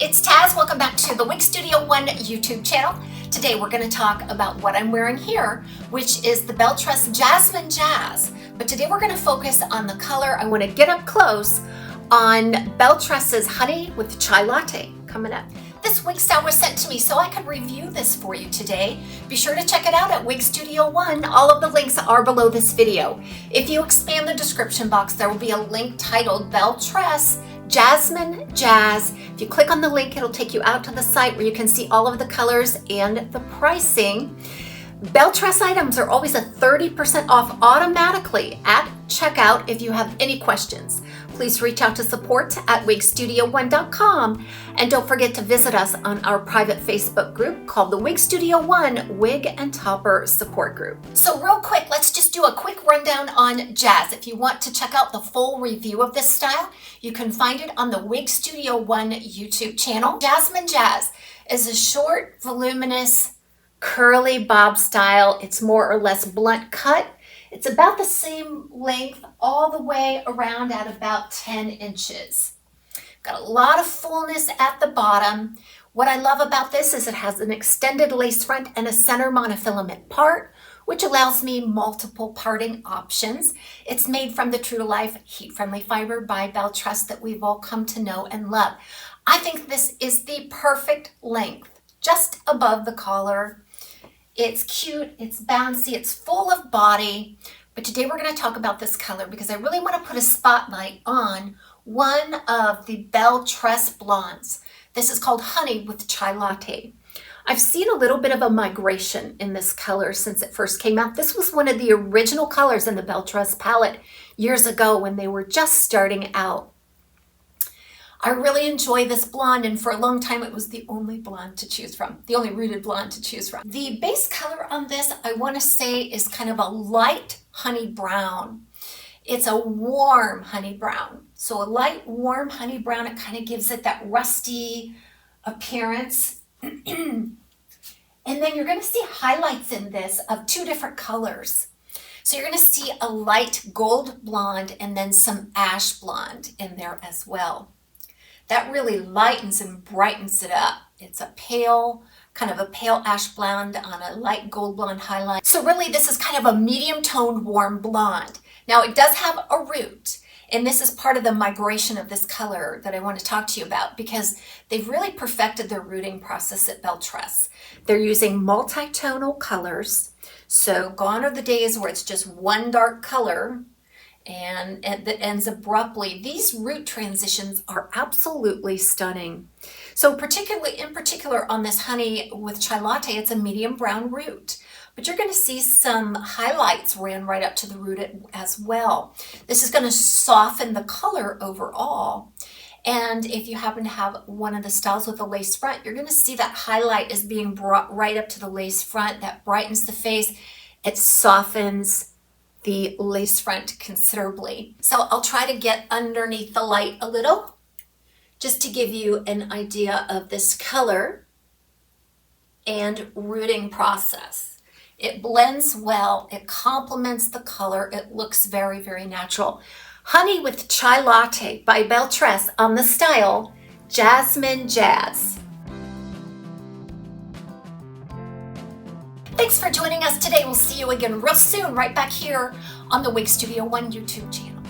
it's Taz. Welcome back to the Wig Studio One YouTube channel. Today we're going to talk about what I'm wearing here, which is the Belle Tress Jasmine Jazz. But today we're going to focus on the color. I want to get up close on Belle Tress's Honey with Chai Latte coming up. This wig style was sent to me so I could review this for you today. Be sure to check it out at Wig Studio One. All of the links are below this video. If you expand the description box, there will be a link titled Belle Tress Jasmine Jazz. If you click on the link, it'll take you out to the site where you can see all of the colors and the pricing. Belle Tress items are always a 30% off automatically at checkout. If you have any questions, please reach out to support at wigstudio1.com, and don't forget to visit us on our private Facebook group called the Wig Studio One Wig and Topper Support Group. So real quick, let's just do a quick rundown on Jazz. If you want to check out the full review of this style, you can find it on the Wig Studio One YouTube channel. Jasmine Jazz is a short, voluminous, curly bob style. It's more or less blunt cut. It's about the same length all the way around at about 10 inches. Got a lot of fullness at the bottom. What I love about this is it has an extended lace front and a center monofilament part, which allows me multiple parting options. It's made from the true to life heat-friendly fiber by Belle Tress that we've all come to know and love. I think this is the perfect length, just above the collar. It's cute, it's bouncy, it's full of body, but today we're going to talk about this color because I really want to put a spotlight on one of the Belle Tress blondes. This is called Honey with Chai Latte. I've seen a little bit of a migration in this color since it first came out. This was one of the original colors in the Belle Tress palette years ago when they were just starting out. I really enjoy this blonde, and for a long time it was the only blonde to choose from, the only rooted blonde to choose from. The base color on this, I want to say, is kind of a light honey brown. It's a warm honey brown. So a light, warm honey brown, it kind of gives it that rusty appearance. And then you're going to see highlights in this of two different colors. So you're going to see a light gold blonde and then some ash blonde in there as well. That really lightens and brightens it up. It's a pale, kind of a pale ash blonde on a light gold blonde highlight. So really this is kind of a medium toned warm blonde. Now it does have a root, and this is part of the migration of this color that I want to talk to you about because they've really perfected their rooting process at Belle Tress. They're using multi-tonal colors. So gone are the days where it's just one dark color and that ends abruptly. These root transitions are absolutely stunning. So in particular on this Honey with Chai Latte, it's a medium brown root, but you're going to see some highlights ran right up to the root as well. This is going to soften the color overall. And if you happen to have one of the styles with a lace front, you're going to see that highlight is being brought right up to the lace front. That brightens the face. It softens the lace front considerably. So I'll try to get underneath the light a little just to give you an idea of this color and rooting process. It blends well, it complements the color, it looks very, very natural. Honey with Chai Latte by Belle Tress on the style Jasmine Jazz. Thanks for joining us today. We'll see you again real soon right back here on the Wig Studio One YouTube channel.